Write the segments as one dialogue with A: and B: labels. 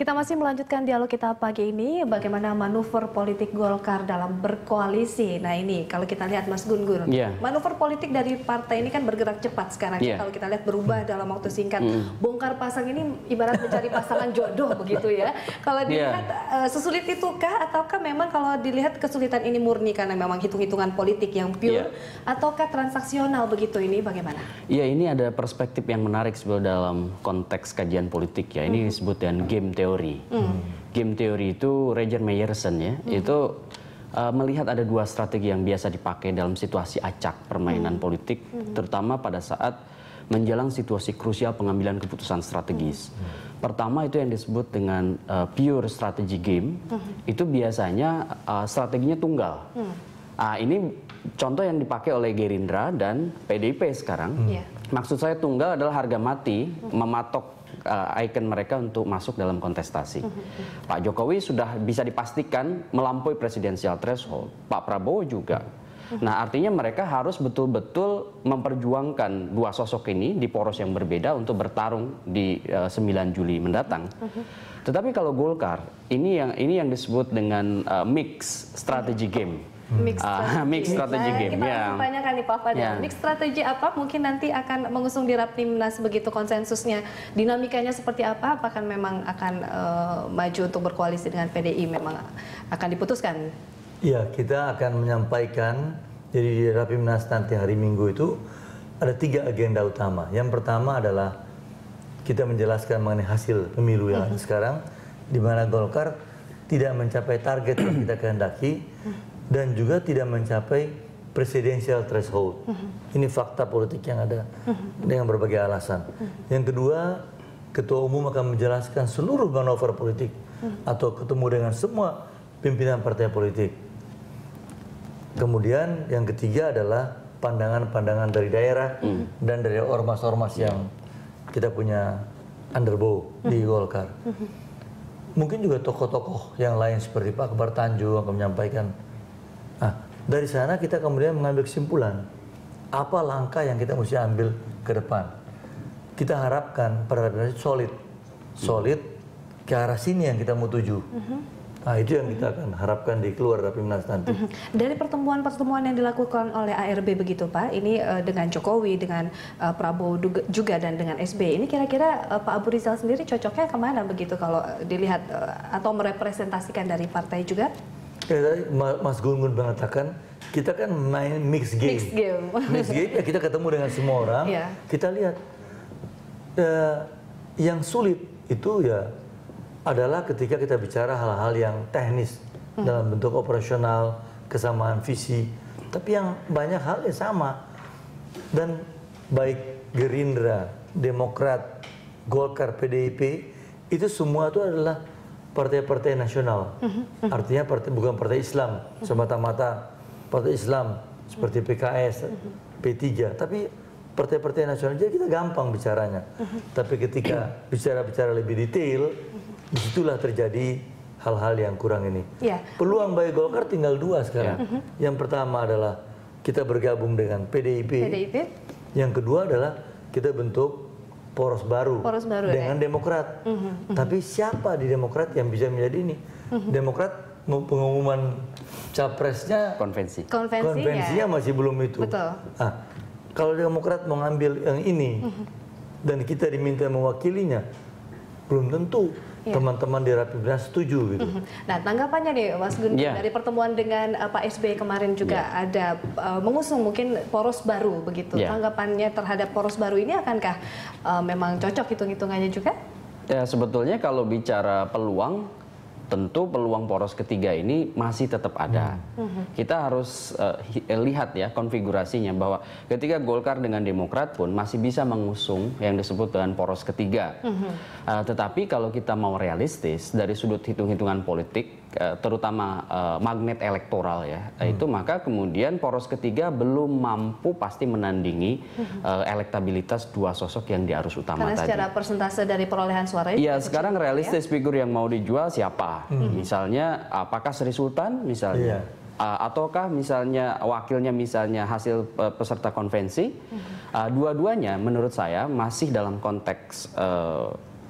A: Kita masih melanjutkan dialog kita pagi ini, bagaimana manuver politik Golkar dalam berkoalisi. Nah ini, kalau kita lihat Mas Gun-Gun, manuver politik dari partai ini kan bergerak cepat sekarang. Kalau kita lihat berubah dalam waktu singkat. Bongkar pasang ini ibarat mencari pasangan jodoh begitu ya. Kalau dilihat sesulit itukah, ataukah memang kalau dilihat kesulitan ini murni karena memang hitung-hitungan politik yang pure, ataukah transaksional begitu, ini bagaimana?
B: Iya, ini ada perspektif yang menarik sebenarnya dalam konteks kajian politik ya. Ini disebut dengan game teori. Game teori itu Roger Meyerson ya, itu melihat ada dua strategi yang biasa dipakai dalam situasi acak permainan politik, terutama pada saat menjelang situasi krusial pengambilan keputusan strategis. Pertama itu yang disebut dengan pure strategy game, itu biasanya strateginya tunggal. Ini contoh yang dipakai oleh Gerindra dan PDIP sekarang. Maksud saya tunggal adalah harga mati mematok ikon mereka untuk masuk dalam kontestasi. Pak Jokowi sudah bisa dipastikan melampaui presidensial threshold. Pak Prabowo juga. Nah, artinya mereka harus betul-betul memperjuangkan dua sosok ini di poros yang berbeda untuk bertarung di 9 Juli mendatang. Tetapi kalau Golkar, ini yang disebut dengan mix strategy game. Mix strategi game.
A: Kita langsung tanyakan nih Pak Fadil, mix strategi apa mungkin nanti akan mengusung di Rapimnas begitu konsensusnya, dinamikanya seperti apa? Apakah memang akan maju untuk berkoalisi dengan PDI, memang akan diputuskan?
C: Iya, kita akan menyampaikan, jadi di Rapimnas nanti hari Minggu itu ada 3 agenda utama. Yang pertama adalah kita menjelaskan mengenai hasil pemilu yang ada sekarang, di mana Golkar tidak mencapai target yang kita kehendaki, dan juga tidak mencapai presidensial threshold. Ini fakta politik yang ada dengan berbagai alasan. Yang kedua, Ketua Umum akan menjelaskan seluruh manuver politik atau ketemu dengan semua pimpinan partai politik. Kemudian yang ketiga adalah pandangan-pandangan dari daerah dan dari ormas-ormas yang kita punya underbow di Golkar. Mungkin juga tokoh-tokoh yang lain seperti Pak Akbar Tanjung akan menyampaikan. Nah, dari sana kita kemudian mengambil kesimpulan, apa langkah yang kita mesti ambil ke depan. Kita harapkan pada solid ke arah sini yang kita mau tuju. Nah, itu yang kita akan harapkan di keluar Rapimnas nanti.
A: Dari pertemuan-pertemuan yang dilakukan oleh ARB begitu Pak, ini dengan Jokowi, dengan Prabowo juga dan dengan SBY, ini kira-kira Pak Abu Rizal sendiri cocoknya kemana begitu kalau dilihat atau merepresentasikan dari partai juga?
C: Tadi Mas Gun-Gun mengatakan kita kan main mix game. Mix game ya, kita ketemu dengan semua orang. Kita lihat yang sulit itu ya adalah ketika kita bicara hal-hal yang teknis dalam bentuk operasional, kesamaan visi. Tapi yang banyak hal yang sama, dan baik Gerindra, Demokrat, Golkar, PDIP itu semua itu adalah partai-partai nasional, artinya bukan partai Islam semata-mata, partai Islam seperti PKS, P3, tapi partai-partai nasional. Jadi kita gampang bicaranya. Tapi ketika bicara lebih detail, disitulah terjadi hal-hal yang kurang ini. Peluang bagi Golkar tinggal 2 sekarang. Yang pertama adalah kita bergabung dengan PDIP. Yang kedua adalah kita bentuk poros baru dengan Demokrat. Tapi siapa di Demokrat yang bisa menjadi ini? Demokrat pengumuman capresnya konvensinya masih belum itu. Nah, kalau Demokrat mau ngambil yang ini dan kita diminta mewakilinya, belum tentu teman-teman di Rapimnas setuju gitu.
A: Nah, tanggapannya nih Mas Gun, dari pertemuan dengan Pak SBY kemarin juga ada mengusung mungkin poros baru begitu. Tanggapannya terhadap poros baru ini akankah memang cocok hitung-hitungannya juga?
B: Ya, sebetulnya kalau bicara peluang, tentu peluang poros ketiga ini masih tetap ada. Kita harus lihat ya konfigurasinya, bahwa ketika Golkar dengan Demokrat pun masih bisa mengusung yang disebut dengan poros ketiga. Tetapi kalau kita mau realistis dari sudut hitung-hitungan politik, terutama magnet elektoral ya, itu maka kemudian poros ketiga belum mampu pasti menandingi elektabilitas dua sosok yang di arus utama tadi.
A: Karena secara persentase dari perolehan suara
B: iya, sekarang realistis figur yang mau dijual siapa? Misalnya apakah Sri Sultan misalnya, ataukah misalnya wakilnya misalnya hasil peserta konvensi. Dua-duanya menurut saya masih dalam konteks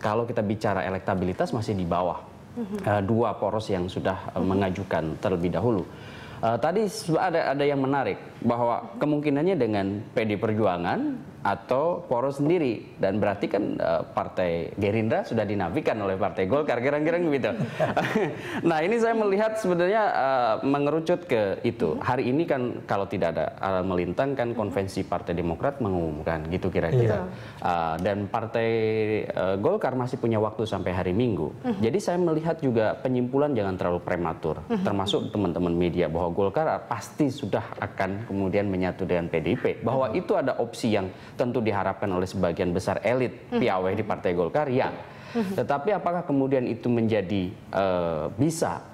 B: kalau kita bicara elektabilitas masih di bawah dua poros yang sudah mengajukan terlebih dahulu. Tadi ada yang menarik bahwa kemungkinannya dengan PD Perjuangan atau poros sendiri, dan berarti kan Partai Gerindra sudah dinafikan oleh Partai Golkar, kira-kira gitu. Nah, ini saya melihat sebenarnya mengerucut ke itu. Hari ini kan kalau tidak ada melintang kan konvensi Partai Demokrat mengumumkan gitu kira-kira. Dan Partai Golkar masih punya waktu sampai hari Minggu. Jadi saya melihat juga penyimpulan jangan terlalu prematur, termasuk teman-teman media, bahwa Golkar pasti sudah akan kemudian menyatu dengan PDIP, bahwa itu ada opsi yang tentu diharapkan oleh sebagian besar elit piawai di Partai Golkar, ya. Tetapi apakah kemudian itu menjadi bisa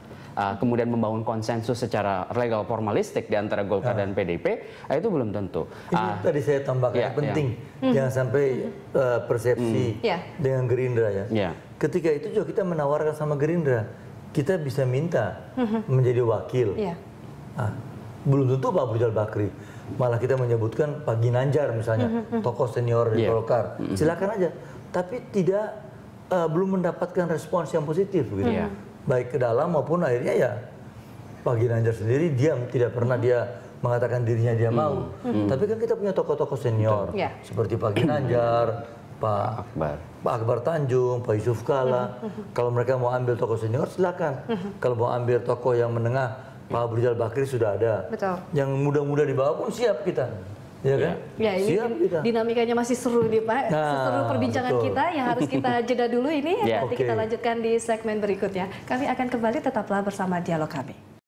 B: kemudian membangun konsensus secara legal formalistik di antara Golkar dan PDIP, itu belum tentu.
C: Ini tadi saya tambahkan penting, jangan sampai persepsi dengan Gerindra ya. Ketika itu juga kita menawarkan sama Gerindra, kita bisa minta menjadi wakil. Belum tentu Pak Abu Rizal Bakri, malah kita menyebutkan Pak Ginanjar misalnya, tokoh senior di Golkar, silakan aja. Tapi tidak belum mendapatkan respons yang positif, gitu. Baik ke dalam maupun akhirnya ya Pak Ginanjar sendiri diam, tidak pernah dia mengatakan dirinya dia mau. Tapi kan kita punya tokoh-tokoh senior seperti Pak Ginanjar, Pak Akbar Tanjung, Pak Yusuf Kala. Kalau mereka mau ambil tokoh senior silakan. Kalau mau ambil tokoh yang menengah, Pak Abu Rizal Bakri sudah ada.
A: Betul.
C: Yang muda-muda di bawah pun siap kita. Ya kan?
A: Ya, ini
C: siap kita.
A: Dinamikanya masih seru nih Pak. Seru perbincangan kita yang harus kita jeda dulu ini. Nanti kita lanjutkan di segmen berikutnya. Kami akan kembali, tetaplah bersama Dialog Kami.